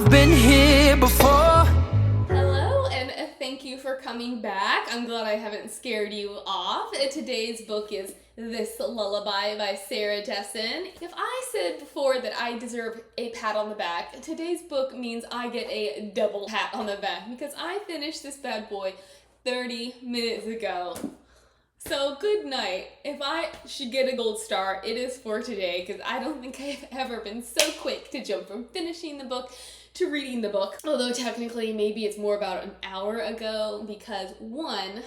I've been here before. Hello, and thank you for coming back. I'm glad I haven't scared you off. Today's book is This Lullaby by Sarah Dessen. If I said before that I deserve a pat on the back, today's book means I get a double pat on the back because I finished this bad boy 30 minutes ago. So good night. If I should get a gold star, it is for today because I don't think I've ever been so quick to jump from finishing the book to reading the book. Although technically maybe it's more about an hour ago because one,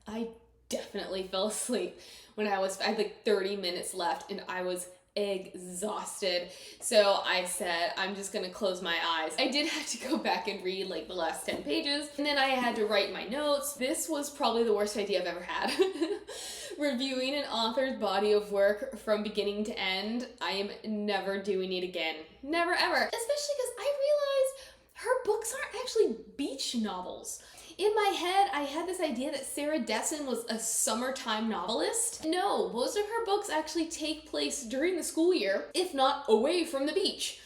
I definitely fell asleep when I had like 30 minutes left and I was exhausted. So I said, I'm just gonna close my eyes. I did have to go back and read like the last 10 pages and then I had to write my notes. This was probably the worst idea I've ever had. Reviewing an author's body of work from beginning to end, I am never doing it again. Never ever. Especially because I realized her books aren't actually beach novels. In my head, I had this idea that Sarah Dessen was a summertime novelist. No, most of her books actually take place during the school year, if not away from the beach.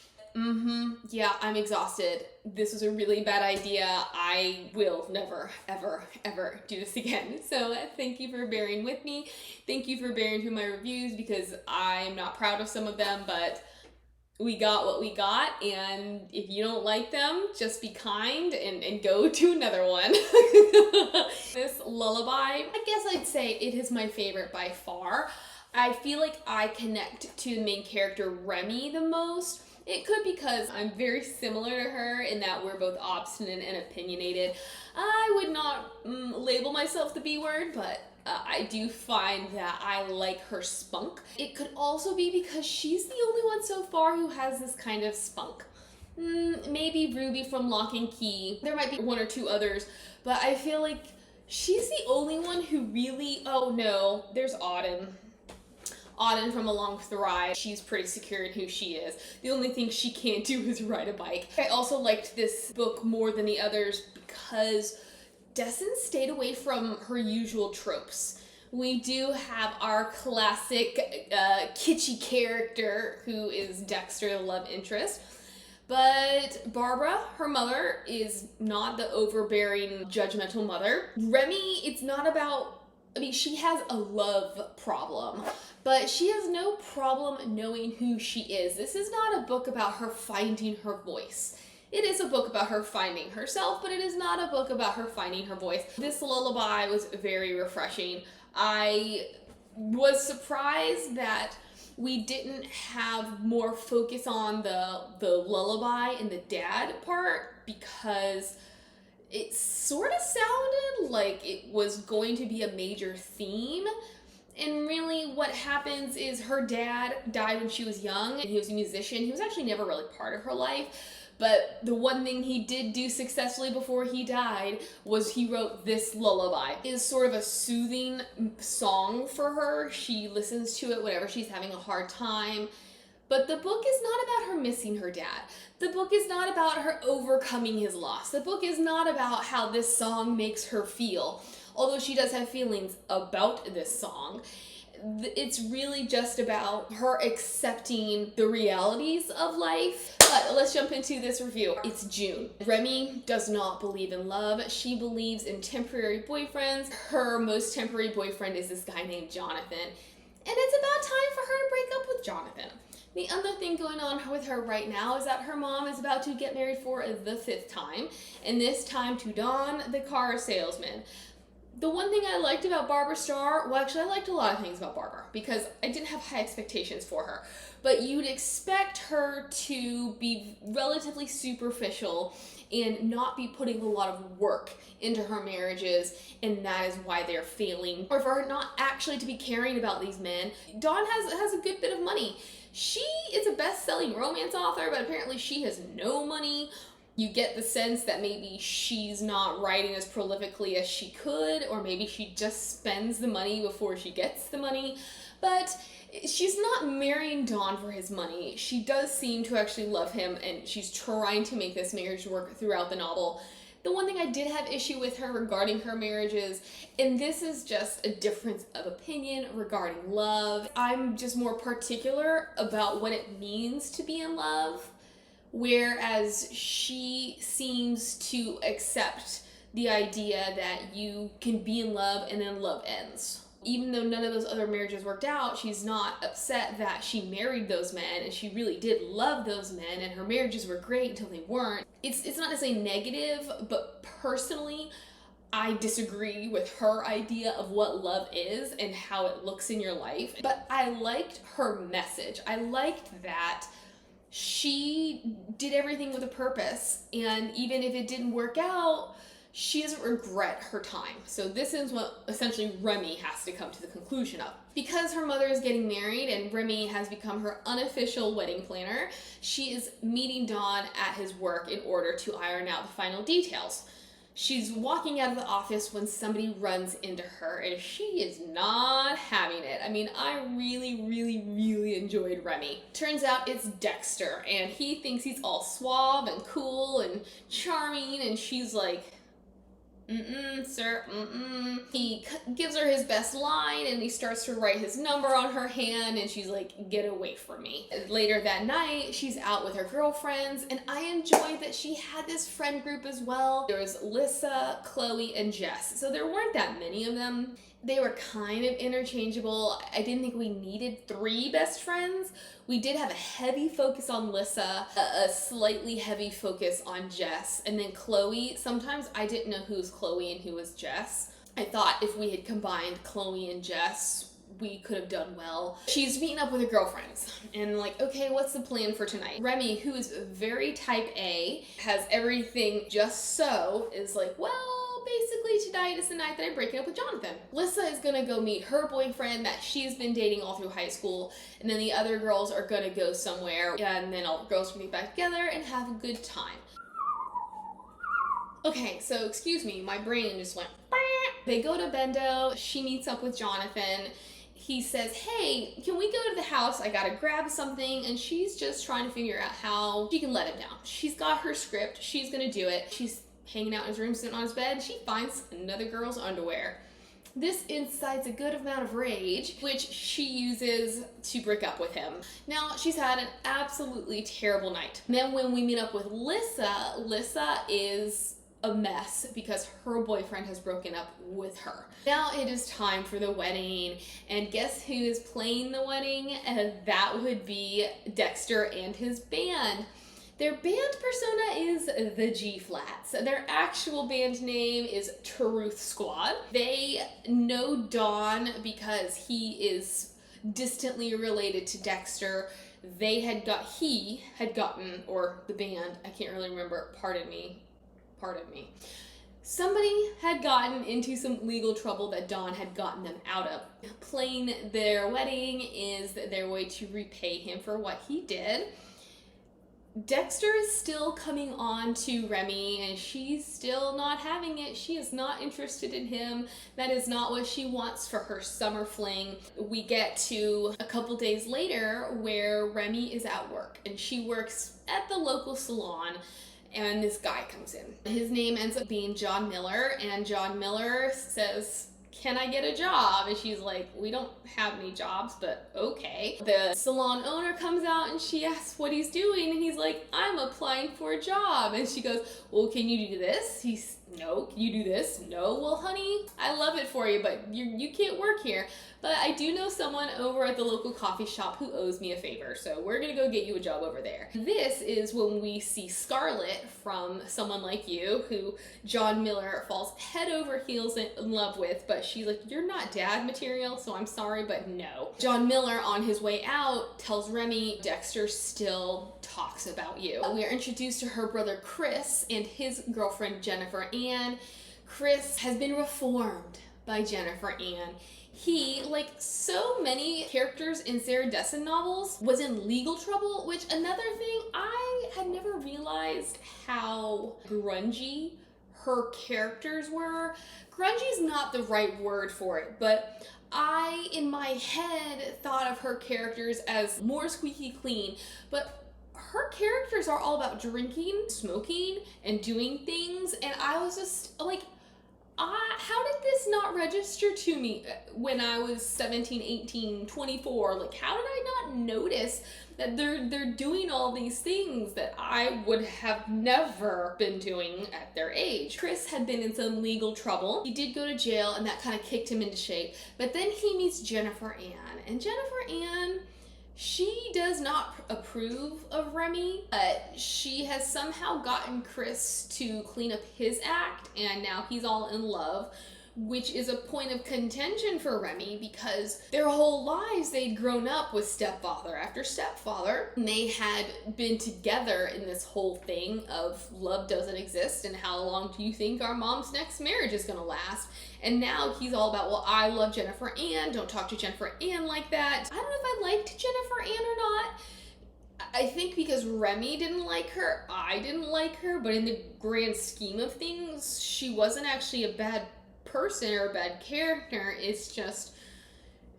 Yeah, I'm exhausted. This was a really bad idea. I will never, ever, ever do this again. So thank you for bearing with me. Thank you for bearing through my reviews because I'm not proud of some of them, but we got what we got, and if you don't like them, just be kind and go to another one. This lullaby, I guess I'd say it is my favorite by far. I feel like I connect to the main character Remy the most. It could be because I'm very similar to her in that we're both obstinate and opinionated. I would not label myself the B word, but I do find that I like her spunk. It could also be because she's the only one so far who has this kind of spunk. Maybe Ruby from Lock and Key. There might be one or two others, but I feel like she's the only one who really, oh no, there's Auden. Auden from Along with the Ride. She's pretty secure in who she is. The only thing she can't do is ride a bike. I also liked this book more than the others because Dessen stayed away from her usual tropes. We do have our classic kitschy character who is Dexter, the love interest. But Barbara, her mother, is not the overbearing, judgmental mother. Remy, it's not about, she has a love problem, but she has no problem knowing who she is. This is not a book about her finding her voice. It is a book about her finding herself, but it is not a book about her finding her voice. This lullaby was very refreshing. I was surprised that we didn't have more focus on the lullaby and the dad part because it sort of sounded like it was going to be a major theme. And really what happens is her dad died when she was young and he was a musician. He was actually never really part of her life. But the one thing he did do successfully before he died was he wrote this lullaby. It is sort of a soothing song for her. She listens to it whenever she's having a hard time. But the book is not about her missing her dad. The book is not about her overcoming his loss. The book is not about how this song makes her feel. Although she does have feelings about this song. It's really just about her accepting the realities of life. But let's jump into this review. It's June. Remy does not believe in love. She believes in temporary boyfriends. Her most temporary boyfriend is this guy named Jonathan. And it's about time for her to break up with Jonathan. The other thing going on with her right now is that her mom is about to get married for the 5th time, and this time to Don, the car salesman. The one thing I liked about Barbara Starr, well actually I liked a lot of things about Barbara because I didn't have high expectations for her, but you'd expect her to be relatively superficial and not be putting a lot of work into her marriages, and that is why they're failing, or for her not actually to be caring about these men. Dawn has a good bit of money. She is a best-selling romance author, but apparently she has no money. You get the sense that maybe she's not writing as prolifically as she could, or maybe she just spends the money before she gets the money. But she's not marrying Don for his money. She does seem to actually love him, and she's trying to make this marriage work throughout the novel. The one thing I did have issue with her regarding her marriages, and this is just a difference of opinion regarding love. I'm just more particular about what it means to be in love. whereas she seems to accept the idea that you can be in love and then love ends. Even though none of those other marriages worked out, she's not upset that she married those men, and she really did love those men, and her marriages were great until they weren't. It's not necessarily negative, but personally, I disagree with her idea of what love is and how it looks in your life. But I liked her message. I liked that she did everything with a purpose, and even if it didn't work out, she doesn't regret her time. So this is what essentially Remy has to come to the conclusion of. Because her mother is getting married and Remy has become her unofficial wedding planner, she is meeting Don at his work in order to iron out the final details. She's walking out of the office when somebody runs into her, and she is not having it. I mean, I really enjoyed Remy. Turns out it's Dexter, and he thinks he's all suave and cool and charming, and she's like, sir, He gives her his best line, and he starts to write his number on her hand, and she's like, get away from me. Later that night, she's out with her girlfriends, and I enjoyed that she had this friend group as well. There was Lissa, Chloe, and Jess, so there weren't that many of them. They were kind of interchangeable. I didn't think we needed 3 best friends. We did have a heavy focus on Lissa, a slightly heavy focus on Jess, and then Chloe. Sometimes I didn't know who was Chloe and who was Jess. I thought if we had combined Chloe and Jess, we could have done well. She's meeting up with her girlfriends and like, okay, what's the plan for tonight? Remy, who is very type A, has everything just so, is like, well, basically tonight is the night that I'm breaking up with Jonathan. Lissa is gonna go meet her boyfriend that she's been dating all through high school, and then the other girls are gonna go somewhere, and then all the girls will meet back together and have a good time. Okay, so excuse me, my brain just went, bah! They go to Bendo, she meets up with Jonathan. He says, hey, can we go to the house? I gotta grab something. And she's just trying to figure out how she can let him down. She's got her script, she's gonna do it. She's hanging out in his room, sitting on his bed, and she finds another girl's underwear. This incites a good amount of rage, which she uses to break up with him. Now, she's had an absolutely terrible night. And then when we meet up with Lissa, Lissa is a mess because her boyfriend has broken up with her. Now it is time for the wedding, and guess who is playing the wedding? That would be Dexter and his band. Their band persona is the G-Flats. Their actual band name is Truth Squad. They know Don because he is distantly related to Dexter. He had gotten, or the band, I can't really remember, pardon me. Somebody had gotten into some legal trouble that Don had gotten them out of. Playing their wedding is their way to repay him for what he did. Dexter is still coming on to Remy, and she's still not having it. She is not interested in him. That is not what she wants for her summer fling. We get to a couple days later where Remy is at work, and she works at the local salon, and this guy comes in. His name ends up being John Miller, and John Miller says, can I get a job? And she's like, we don't have any jobs, but okay. The salon owner comes out and she asks what he's doing, and he's like, I'm applying for a job. And she goes, well, can you do this? No. Can you do this? No. Well, honey, I love it for you, but you can't work here. But I do know someone over at the local coffee shop who owes me a favor, so we're gonna go get you a job over there. This is when we see Scarlett from Someone Like You, who John Miller falls head over heels in love with, but she's like, you're not dad material, so I'm sorry, but no. John Miller, on his way out, tells Remy, Dexter still talks about you. We are introduced to her brother Chris and his girlfriend Jennifer Ann. Chris has been reformed by Jennifer Ann. He, like so many characters in Sarah Dessen novels, was in legal trouble, which another thing, I had never realized how grungy her characters were. Grungy is not the right word for it, but I, in my head, thought of her characters as more squeaky clean, but her characters are all about drinking, smoking, and doing things, and I was just like, How did this not register to me when I was 17, 18, 24? Like, how did I not notice that they're doing all these things that I would have never been doing at their age? Chris had been in some legal trouble. He did go to jail, and that kind of kicked him into shape. But then he meets Jennifer Ann, and Jennifer Ann, she does not approve of Remy, but she has somehow gotten Chris to clean up his act, and now he's all in love, which is a point of contention for Remy because their whole lives they'd grown up with stepfather after stepfather. And they had been together in this whole thing of love doesn't exist and how long do you think our mom's next marriage is gonna last? And now he's all about, well, I love Jennifer Ann, don't talk to Jennifer Ann like that. I don't know if I liked Jennifer Ann or not. I think because Remy didn't like her, I didn't like her, but in the grand scheme of things, she wasn't actually a bad person or a bad character. It's just,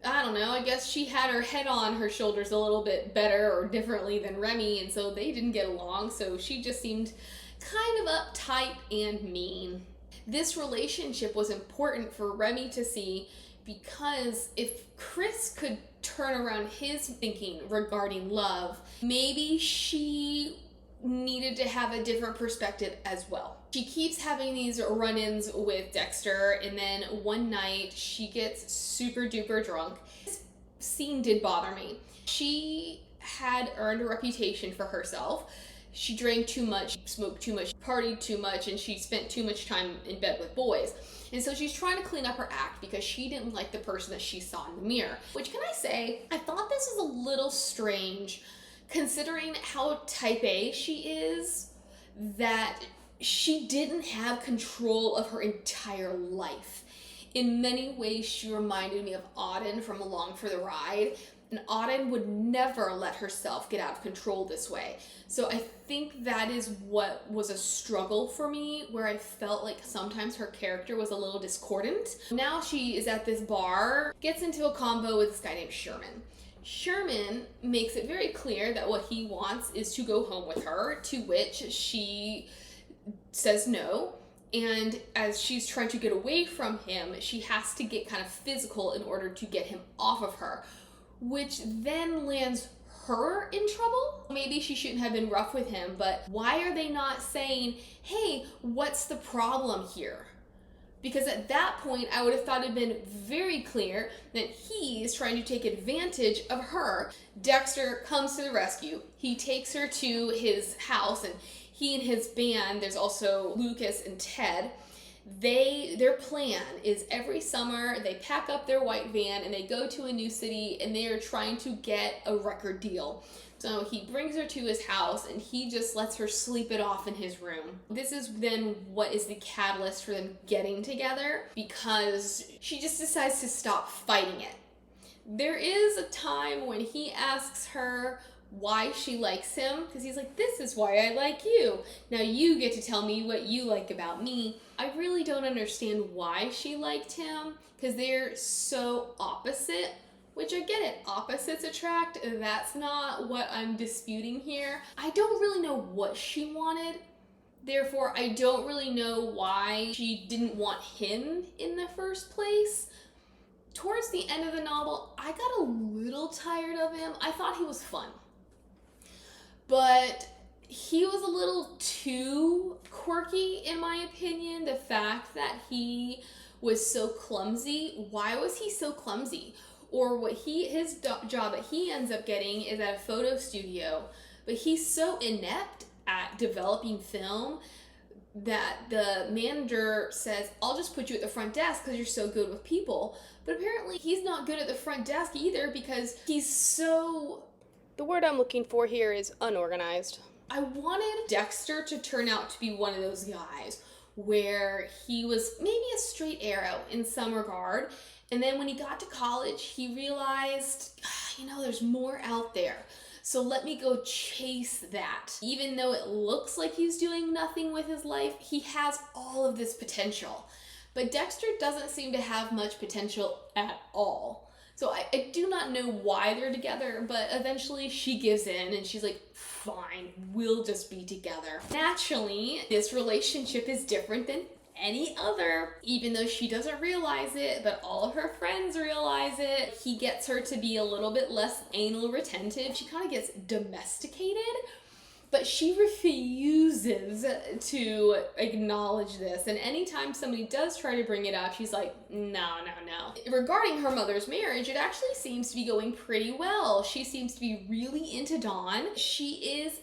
I don't know, I guess she had her head on her shoulders a little bit better or differently than Remy, and so they didn't get along, so she just seemed kind of uptight and mean. This relationship was important for Remy to see because if Chris could turn around his thinking regarding love, maybe she needed to have a different perspective as well. She keeps having these run-ins with Dexter, and then one night she gets super duper drunk. This scene did bother me. She had earned a reputation for herself. She drank too much, smoked too much, partied too much, and she spent too much time in bed with boys. And so she's trying to clean up her act because she didn't like the person that she saw in the mirror. Which, can I say, I thought this was a little strange considering how type A she is, that she didn't have control of her entire life. In many ways, she reminded me of Auden from Along for the Ride. And Auden would never let herself get out of control this way. So I think that is what was a struggle for me, where I felt like sometimes her character was a little discordant. Now she is at this bar, gets into a combo with this guy named Sherman. Sherman makes it very clear that what he wants is to go home with her, to which she says no. And as she's trying to get away from him, she has to get kind of physical in order to get him off of her, which then lands her in trouble. Maybe she shouldn't have been rough with him, but why are they not saying, hey, what's the problem here? Because at that point, I would have thought it had been very clear that he is trying to take advantage of her. Dexter comes to the rescue. He takes her to his house, and he and his band, there's also Lucas and Ted, their plan is every summer they pack up their white van and they go to a new city and they are trying to get a record deal. So he brings her to his house and he just lets her sleep it off in his room. This is then what is the catalyst for them getting together, because she just decides to stop fighting it. There is a time when he asks her why she likes him, because he's like, this is why I like you. Now you get to tell me what you like about me. I really don't understand why she liked him, because they're so opposite, which I get it. Opposites attract. That's not what I'm disputing here. I don't really know what she wanted. Therefore, I don't really know why she didn't want him in the first place. Towards the end of the novel, I got a little tired of him. I thought he was fun, but he was a little too quirky, in my opinion. The fact that he was so clumsy. Why was he so clumsy? Or his job that he ends up getting is at a photo studio, but he's so inept at developing film that the manager says, I'll just put you at the front desk because you're so good with people. But apparently he's not good at the front desk either, because he's so... The word I'm looking for here is unorganized. I wanted Dexter to turn out to be one of those guys where he was maybe a straight arrow in some regard, and then when he got to college, he realized, there's more out there. So let me go chase that. Even though it looks like he's doing nothing with his life, he has all of this potential. But Dexter doesn't seem to have much potential at all. So I do not know why they're together, but eventually she gives in and she's like, fine, we'll just be together. Naturally, this relationship is different than any other, even though she doesn't realize it, but all of her friends realize it. He gets her to be a little bit less anal retentive. She kind of gets domesticated, but she refuses to acknowledge this. And anytime somebody does try to bring it up, she's like, no. Regarding her mother's marriage, it actually seems to be going pretty well. She seems to be really into Dawn. She is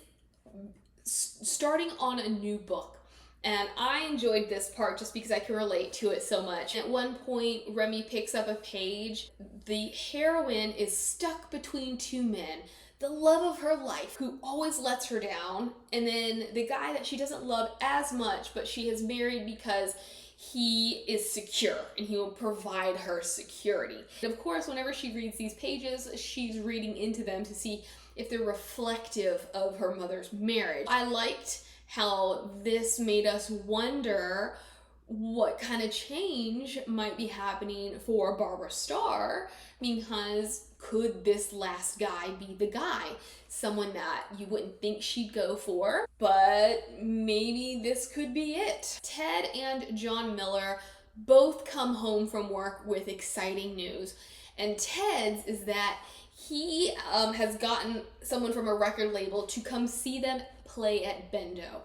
starting on a new book. And I enjoyed this part just because I can relate to it so much. At one point, Remy picks up a page. The heroine is stuck between two men. The love of her life, who always lets her down, and then the guy that she doesn't love as much, but she has married because he is secure and he will provide her security. And of course, whenever she reads these pages, she's reading into them to see if they're reflective of her mother's marriage. I liked how this made us wonder what kind of change might be happening for Barbara Starr, because could this last guy be the guy? Someone that you wouldn't think she'd go for, but maybe this could be it. Ted and John Miller both come home from work with exciting news. And Ted's is that he has gotten someone from a record label to come see them play at Bendo.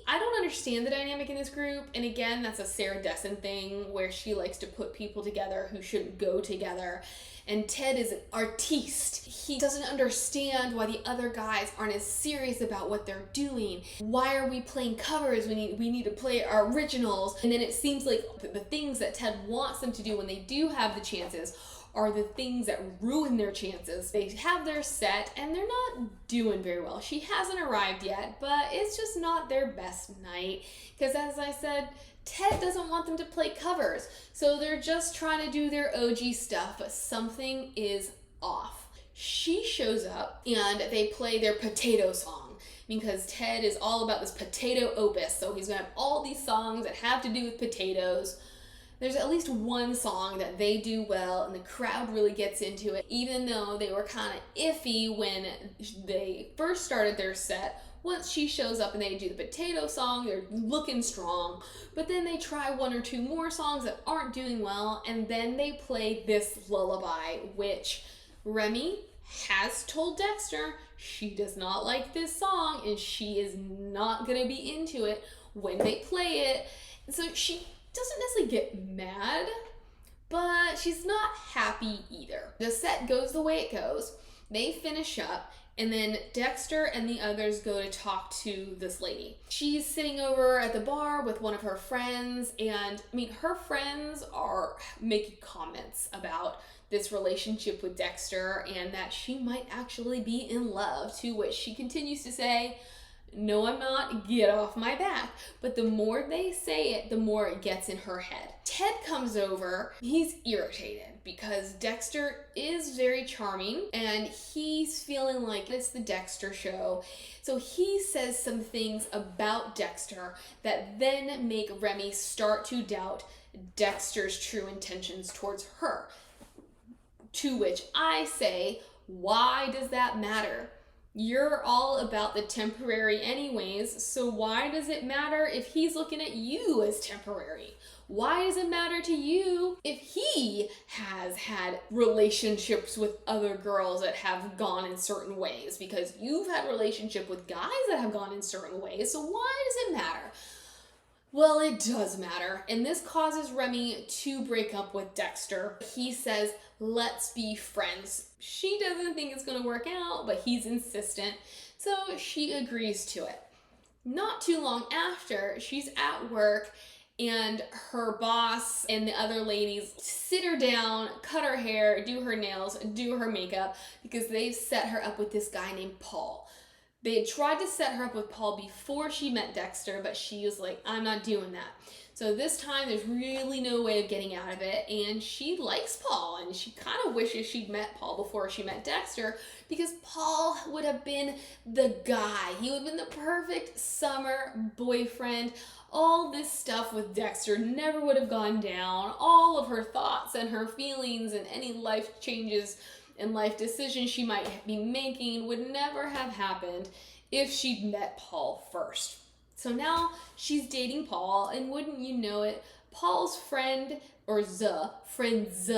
I don't understand the dynamic in this group, and again, that's a Sarah Dessen thing where she likes to put people together who shouldn't go together. And Ted is an artiste. He doesn't understand why the other guys aren't as serious about what they're doing. Why are we playing covers? We need to play our originals. And then it seems like the things that Ted wants them to do when they do have the chances are the things that ruin their chances. They have their set and they're not doing very well. She hasn't arrived yet, but it's just not their best night. Because as I said, Ted doesn't want them to play covers. So they're just trying to do their OG stuff, but something is off. She shows up and they play their potato song, because Ted is all about this potato opus. So he's gonna have all these songs that have to do with potatoes. There's at least one song that they do well and the crowd really gets into it, even though they were kind of iffy when they first started their set. Once she shows up and they do the potato song, they're looking strong, but then they try one or two more songs that aren't doing well, and then they play this lullaby, which Remy has told Dexter she does not like this song and she is not gonna be into it when they play it. So she doesn't necessarily get mad, but she's not happy either. The set goes the way it goes. They finish up, and then Dexter and the others go to talk to this lady. She's sitting over at the bar with one of her friends, and her friends are making comments about this relationship with Dexter and that she might actually be in love, to which she continues to say, "No, I'm not. Get off my back." But the more they say it, the more it gets in her head. Ted comes over. He's irritated because Dexter is very charming and he's feeling like it's the Dexter show. So he says some things about Dexter that then make Remy start to doubt Dexter's true intentions towards her. To which I say, why does that matter? You're all about the temporary anyways, so why does it matter if he's looking at you as temporary? Why does it matter to you if he has had relationships with other girls that have gone in certain ways? Because you've had relationship with guys that have gone in certain ways, so why does it matter? Well, it does matter, and this causes Remy to break up with Dexter. He says, "Let's be friends." She doesn't think it's gonna work out, but he's insistent, so she agrees to it. Not too long after, she's at work, and her boss and the other ladies sit her down, cut her hair, do her nails, do her makeup, because they've set her up with this guy named Paul. They had tried to set her up with Paul before she met Dexter, but she was like, "I'm not doing that." So this time there's really no way of getting out of it, and she likes Paul, and she kind of wishes she'd met Paul before she met Dexter, because Paul would have been the guy. He would have been the perfect summer boyfriend. All this stuff with Dexter never would have gone down. All of her thoughts and her feelings and any life changes and life decisions she might be making would never have happened if she'd met Paul first. So now she's dating Paul, and wouldn't you know it, Paul's friend, or friends,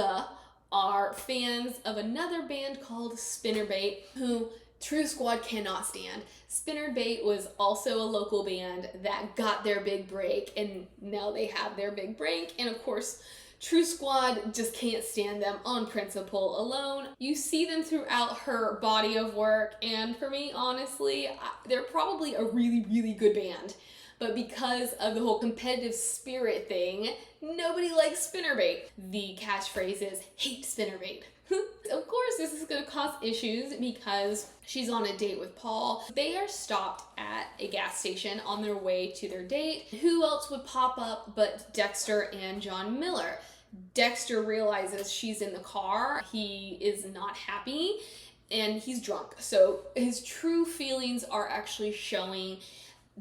are fans of another band called Spinnerbait, who True Squad cannot stand. Spinnerbait was also a local band that got their big break, and now they have their big break, and of course, True Squad just can't stand them on principle alone. You see them throughout her body of work, and for me, honestly, they're probably a really, really good band. But because of the whole competitive spirit thing, nobody likes Spinnerbait. The catchphrase is, hate Spinnerbait. Of course, this is going to cause issues because she's on a date with Paul. They are stopped at a gas station on their way to their date. Who else would pop up but Dexter and John Miller? Dexter realizes she's in the car. He is not happy and he's drunk. So his true feelings are actually showing.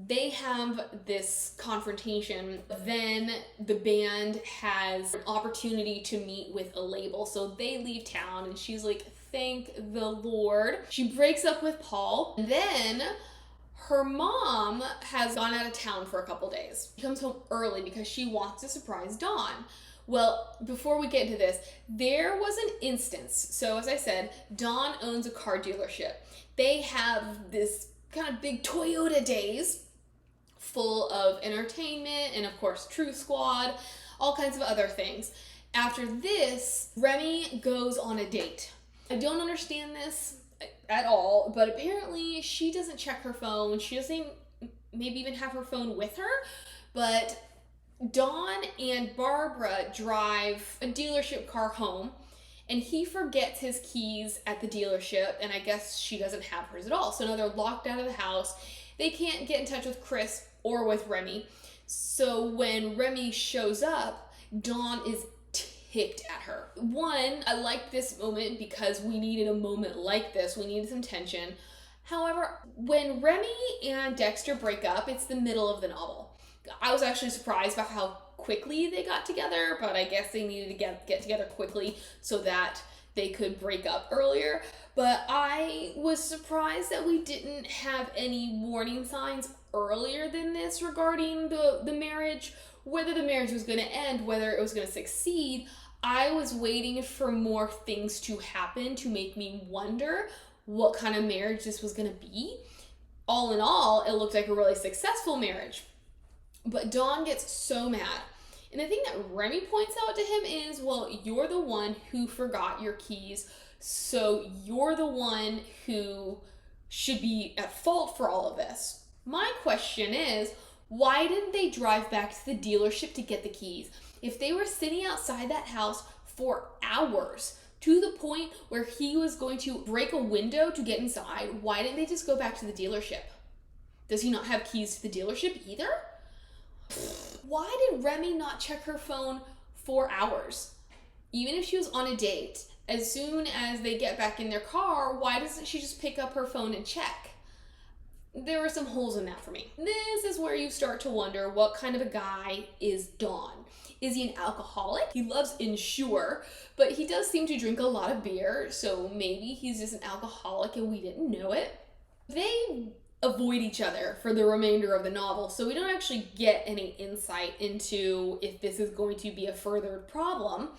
They have this confrontation. Then the band has an opportunity to meet with a label. So they leave town and she's like, thank the Lord. She breaks up with Paul. Then her mom has gone out of town for a couple days. She comes home early because she wants to surprise Dawn. Well, before we get into this, there was an instance. So as I said, Dawn owns a car dealership. They have this kind of big Toyota days full of entertainment and of course True Squad, all kinds of other things. After this, Remy goes on a date. I don't understand this at all, but apparently she doesn't check her phone. She doesn't maybe even have her phone with her, but Dawn and Barbara drive a dealership car home, and he forgets his keys at the dealership, and I guess she doesn't have hers at all. So now they're locked out of the house. They can't get in touch with Chris or with Remy. So when Remy shows up, Dawn is ticked at her. One, I like this moment because we needed a moment like this. We needed some tension. However, when Remy and Dexter break up, it's the middle of the novel. I was actually surprised by how quickly they got together, but I guess they needed to get together quickly so that they could break up earlier. But I was surprised that we didn't have any warning signs earlier than this regarding the marriage, whether the marriage was going to end, whether it was going to succeed. I was waiting for more things to happen to make me wonder what kind of marriage this was going to be. All in all, it looked like a really successful marriage. But Dawn gets so mad. And the thing that Remy points out to him is, well, you're the one who forgot your keys, so you're the one who should be at fault for all of this. My question is, why didn't they drive back to the dealership to get the keys? If they were sitting outside that house for hours, to the point where he was going to break a window to get inside, why didn't they just go back to the dealership? Does he not have keys to the dealership either? Why did Remy not check her phone for hours? Even if she was on a date, as soon as they get back in their car, why doesn't she just pick up her phone and check? There were some holes in that for me. This is where you start to wonder, what kind of a guy is Dawn? Is he an alcoholic? He loves Ensure, but he does seem to drink a lot of beer, so maybe he's just an alcoholic and we didn't know it. They avoid each other for the remainder of the novel, so we don't actually get any insight into if this is going to be a further problem.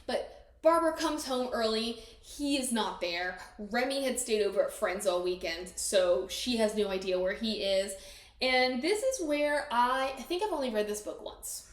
But Barbara comes home early. He is not there. Remy had stayed over at friends all weekend, so she has no idea where he is. And this is where I think I've only read this book once.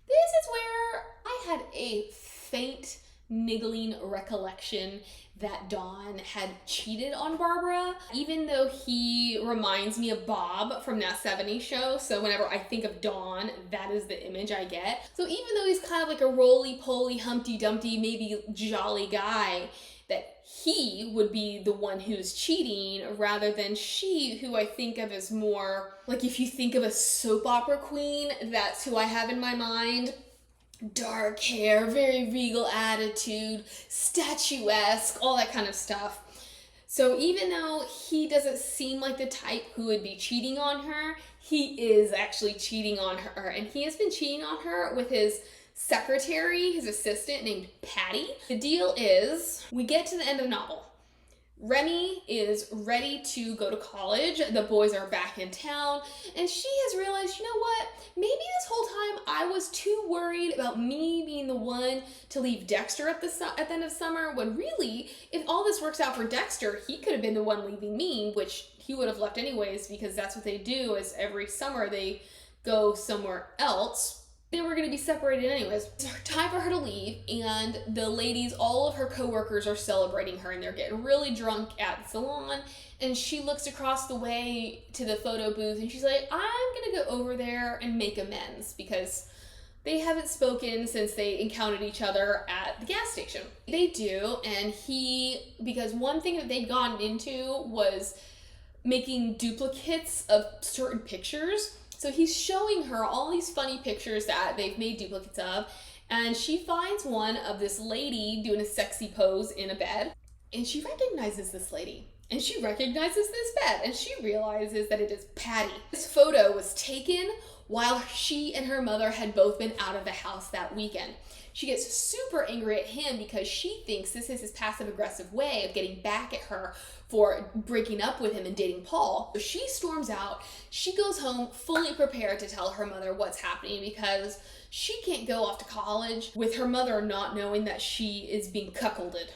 This is where I had a faint, niggling recollection that Dawn had cheated on Barbara, even though he reminds me of Bob from that 70s show. So whenever I think of Dawn, that is the image I get. So even though he's kind of like a roly-poly, Humpty Dumpty, maybe jolly guy, that he would be the one who's cheating rather than she, who I think of as more, like if you think of a soap opera queen, that's who I have in my mind. Dark hair, very regal attitude, statuesque, all that kind of stuff. So even though he doesn't seem like the type who would be cheating on her, he is actually cheating on her. And he has been cheating on her with his secretary, his assistant named Patty. The deal is, we get to the end of the novel. Remy is ready to go to college. The boys are back in town, and she has realized, you know what? Maybe this whole time I was too worried about me being the one to leave Dexter at the end of summer, when really, if all this works out for Dexter, he could have been the one leaving me, which he would have left anyways, because that's what they do, is every summer they go somewhere else. They were going to be separated anyways. It's time for her to leave, and the ladies, all of her coworkers, are celebrating her, and they're getting really drunk at the salon, and she looks across the way to the photo booth, and she's like, I'm going to go over there and make amends, because they haven't spoken since they encountered each other at the gas station. They do, and because one thing that they'd gotten into was making duplicates of certain pictures. So he's showing her all these funny pictures that they've made duplicates of, and she finds one of this lady doing a sexy pose in a bed, and she recognizes this lady, and she recognizes this bed, and she realizes that it is Patty. This photo was taken while she and her mother had both been out of the house that weekend. She gets super angry at him because she thinks this is his passive-aggressive way of getting back at her for breaking up with him and dating Paul. So she storms out. She goes home fully prepared to tell her mother what's happening, because she can't go off to college with her mother not knowing that she is being cuckolded.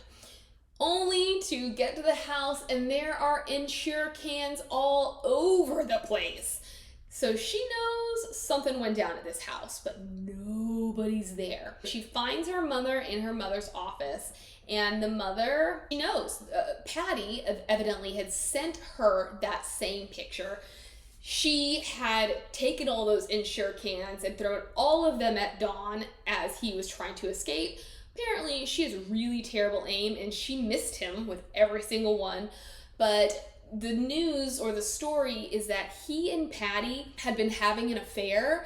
Only to get to the house and there are Ensure cans all over the place. So she knows something went down at this house, but nobody's there. She finds her mother in her mother's office, and the mother, she knows, Patty evidently had sent her that same picture. She had taken all those Ensure cans and thrown all of them at Don as he was trying to escape. Apparently, she has really terrible aim, and she missed him with every single one, but the news or the story is that he and Patty had been having an affair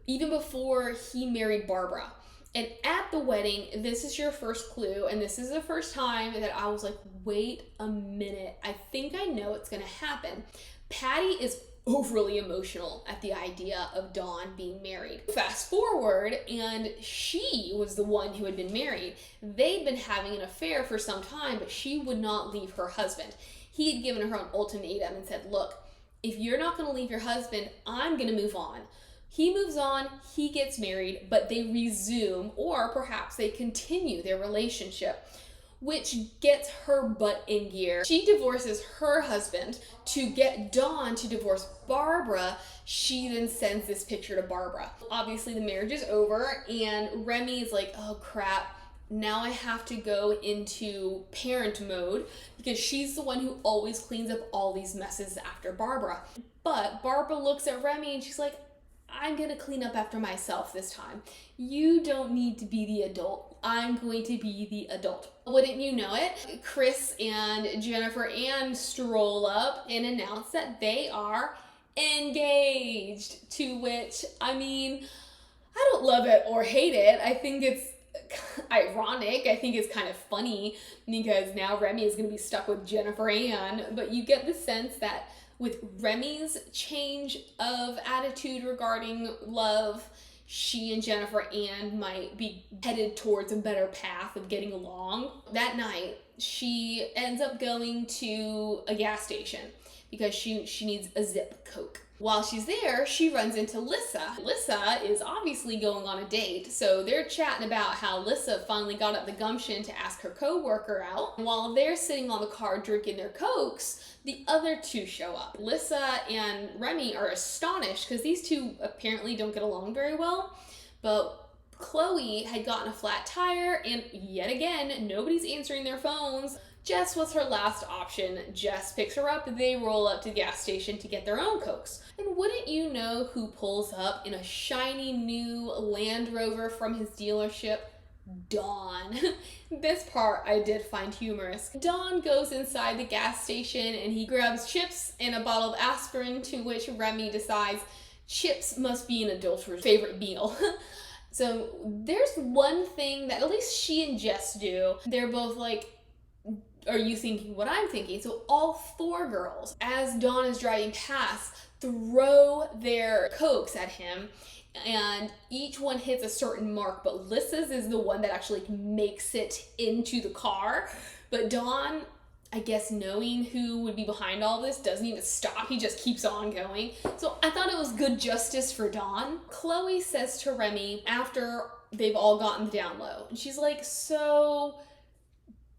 even before he married Barbara. And at the wedding, this is your first clue, and this is the first time that I was like, wait a minute, I think I know what's gonna happen. Patty is overly emotional at the idea of Dawn being married. Fast forward, and she was the one who had been married. They'd been having an affair for some time, but she would not leave her husband. He had given her an ultimatum and said, look, if you're not going to leave your husband, I'm going to move on. He moves on, he gets married, but they resume, or perhaps they continue their relationship, which gets her butt in gear. She divorces her husband to get Dawn to divorce Barbara. She then sends this picture to Barbara. Obviously, the marriage is over, and Remy is like, oh crap. Now I have to go into parent mode because she's the one who always cleans up all these messes after Barbara. But Barbara looks at Remy and she's like, I'm gonna clean up after myself this time. You don't need to be the adult. I'm going to be the adult. Wouldn't you know it? Chris and Jennifer Ann stroll up and announce that they are engaged, to which, I mean, I don't love it or hate it. I think it's ironic. I think it's kind of funny because now Remy is going to be stuck with Jennifer Ann, but you get the sense that with Remy's change of attitude regarding love, she and Jennifer Ann might be headed towards a better path of getting along. That night, she ends up going to a gas station because she needs a Zip Coke. While she's there, she runs into Lissa. Lissa is obviously going on a date, so they're chatting about how Lissa finally got up the gumption to ask her co-worker out. And while they're sitting on the car drinking their Cokes, the other two show up. Lissa and Remy are astonished because these two apparently don't get along very well, but Chloe had gotten a flat tire, and yet again, nobody's answering their phones. Jess was her last option. Jess picks her up, they roll up to the gas station to get their own Cokes. And wouldn't you know who pulls up in a shiny new Land Rover from his dealership? Don. This part I did find humorous. Don goes inside the gas station and he grabs chips and a bottle of aspirin, to which Remy decides chips must be an adulterer's favorite meal. So there's one thing that at least she and Jess do. They're both like, are you thinking what I'm thinking? So all four girls, as Dawn is driving past, throw their Cokes at him, and each one hits a certain mark, but Lissa's is the one that actually makes it into the car. But Dawn, I guess knowing who would be behind all this doesn't even stop. He just keeps on going. So I thought it was good justice for Dawn. Chloe says to Remy after they've all gotten the down low, and she's like, so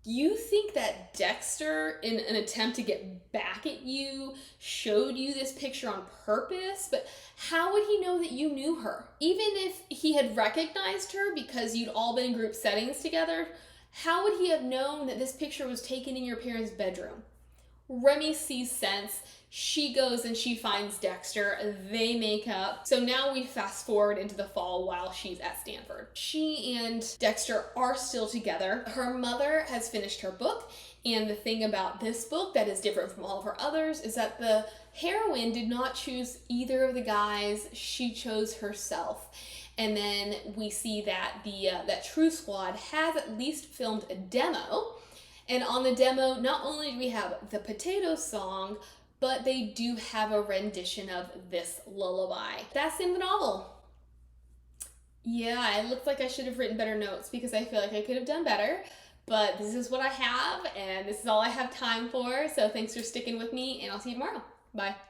you think that Dexter, in an attempt to get back at you, showed you this picture on purpose? But how would he know that you knew her? Even if he had recognized her because you'd all been in group settings together, how would he have known that this picture was taken in your parents' bedroom? Remy sees sense. She goes and she finds Dexter. They make up. So now we fast forward into the fall while she's at Stanford. She and Dexter are still together. Her mother has finished her book. And the thing about this book that is different from all of her others is that the heroine did not choose either of the guys. She chose herself. And then we see that that True Squad has at least filmed a demo. And on the demo, not only do we have the Potato Song, but they do have a rendition of this lullaby. That's in the novel. Yeah, it looks like I should have written better notes because I feel like I could have done better. But this is what I have, and this is all I have time for. So thanks for sticking with me, and I'll see you tomorrow. Bye.